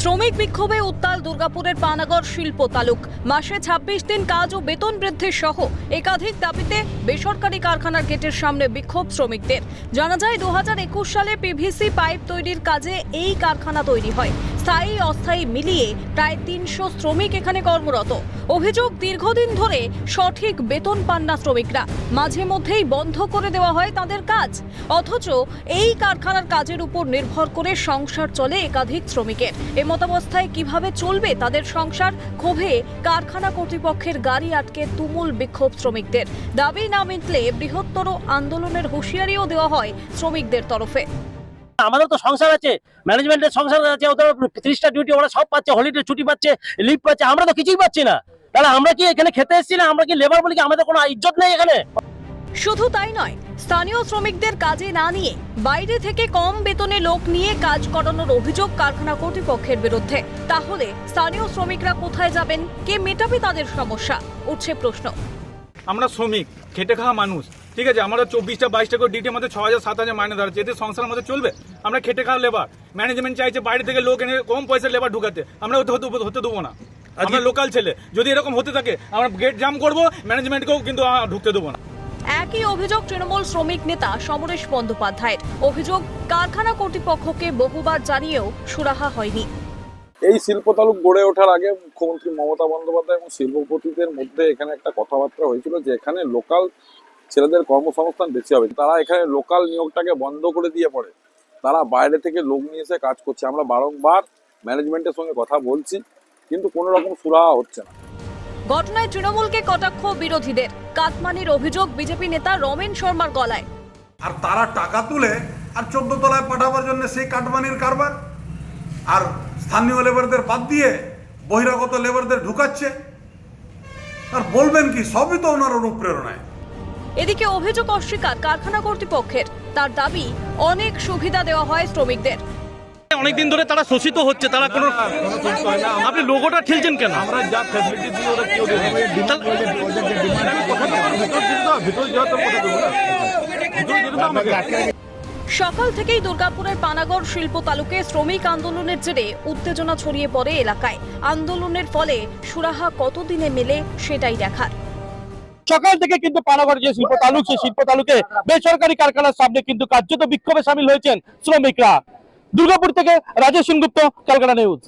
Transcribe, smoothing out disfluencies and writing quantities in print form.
শ্রমিক বিক্ষোভে উত্তাল দুর্গাপুরের পানাগড় শিল্প তালুক। মাসে ২৬ দিন কাজ ও বেতন বৃদ্ধি সহ একাধিক দাবিতে বেসরকারি কারখানার গেটের সামনে বিক্ষোভ শ্রমিকদের। জানা যায় ২০২১ সালে পিভিসি পাইপ তৈরির কাজে এই কারখানা তৈরি হয়। স্থায়ী অস্থায়ী মিলিয়ে প্রায় ৩০০ শ্রমিক এখানে কর্মরত। অভিযোগ, দীর্ঘদিন ধরে সঠিক বেতন পান না শ্রমিকরা, মাঝে মধ্যেই বন্ধ করে দেওয়া হয় তাদের কাজ। অথচ এই কারখানার কাজের উপর নির্ভর করে সংসার চলে একাধিক শ্রমিকের। এমতাবস্থায় কিভাবে চলবে তাদের সংসার? ক্ষোভে কারখানা কর্তৃপক্ষের গাড়ি আটকে তুমুল বিক্ষোভ শ্রমিকদের। দাবি না মিটলে বৃহত্তর আন্দোলনের হুঁশিয়ারিও দেওয়া হয় শ্রমিকদের তরফে। আমাদের তো সংসার আছে, ম্যানেজমেন্টের সংসার আছে, ওদের 30টা ডিউটি ওরা সব পাচ্ছে, হলিডে ছুটি পাচ্ছে, লিভ পাচ্ছে, আমরা তো কিছুই পাচ্ছি না। তাহলে আমরা কি এখানে খেতে এসেছি না? আমরা কি লেবার বলি? কি আমাদের কোনো ইজ্জত নেই এখানে? শুধু তাই নয়, স্থানীয় শ্রমিকদের কাজে না নিয়ে বাইরে থেকে কম বেতনে লোক নিয়ে কাজ করানোর অভিযোগ কারখানা কর্তৃপক্ষের বিরুদ্ধে। তাহলে স্থানীয় শ্রমিকরা কোথায় যাবেন? কে মেটাবে তাদের সমস্যা? উঠছে প্রশ্ন। আমরা শ্রমিক, খেটে খাওয়া মানুষ, ঠিক আছে। আমরা 24টা 22টা করে ডিউটি, আমাদের 6,000 7,000 মাইনে ধরাচ্ছে। এতে সংসার আমাদের চলবে? আমরা খেটে খাওয়া লেবার। ম্যানেজমেন্ট চাইছে বাইরে থেকে লোক এনে কম পয়সার লেবার ঢুকাতে, আমরা হতে দেবো না। আমরা লোকাল ছেলে, যদি এরকম হতে থাকে আমরা গেট জাম করবো, ম্যানেজমেন্টকেও কিন্তু ঢুকতে দেবো না। একই অভিযোগ তৃণমূল শ্রমিক নেতা সমরেশ বন্দ্যোপাধ্যায়ের। অভিযোগ, কারখানা কর্তৃপক্ষকে বহুবার জানিয়েও সুরাহা হয়নি। এই শিল্প তালুক গড়ে ওঠার আগে মুখ্যমন্ত্রী মমতা বন্দ্যোপাধ্যায় এবং শিল্পপতিদের মধ্যে এখানে একটা কথাবার্তা হয়েছিল যে এখানে লোকাল ছেলেদের কর্মসংস্থান বেশি হবে। তারা এখানে লোকাল নিয়োগটাকে বন্ধ করে দিয়ে পড়ে তারা বাইরে থেকে লোক নিয়ে এসে কাজ করছে। আমরা বারংবার ম্যানেজমেন্টের সঙ্গে কথা বলছি, কিন্তু কোনো রকম সুরাহা হচ্ছে না। ঘটনায় তৃণমূলকে কটাক্ষ বিরোধীদের। কাটমানির অভিযোগ বিজেপি নেতা রমেন শর্মার গলায়। আর তারা টাকা তুলে আর 14 তলায় পাঠাবার জন্য সেই কাটমানির কারবার, আর স্থানীয় লেবারদের বাদ দিয়ে বহিরাগত লেবারদের ঢুকাচ্ছে। আর বলবেন কি, সবই তো ওনার অনুপ্রেরণায়। এদিকে অভিযোগ অস্বীকার কারখানা কর্তৃপক্ষের। তার দাবি, অনেক সুবিধা দেওয়া হয় শ্রমিকদের। অনেকদিন ধরে তারা শোষিত হচ্ছে, তারা কোনো আপনি লোগোটা ঠেলছেন কেন? আমরা যা ফ্যাসিলিটি দিই ওরা কি সকাল থেকেই দুর্গাপুরের পানাগড় শিল্প তালুকে শ্রমিক আন্দোলনের জেরে উত্তেজনা ছড়িয়ে পড়ে এলাকায়। আন্দোলনের ফলে সুরাহা কতদিনে মেলে সেটাই দেখার। সকাল থেকে কিন্তু পানাগড় যে শিল্প তালুক, সেই শিল্প তালুকে বেসরকারি কারখানার সামনে কিন্তু কার্যত বিক্ষোভে সামিল হয়েছেন শ্রমিকরা। দুর্গাপুর থেকে রাজেশ সেনগুপ্ত, ক্যালকাটা নিউজ।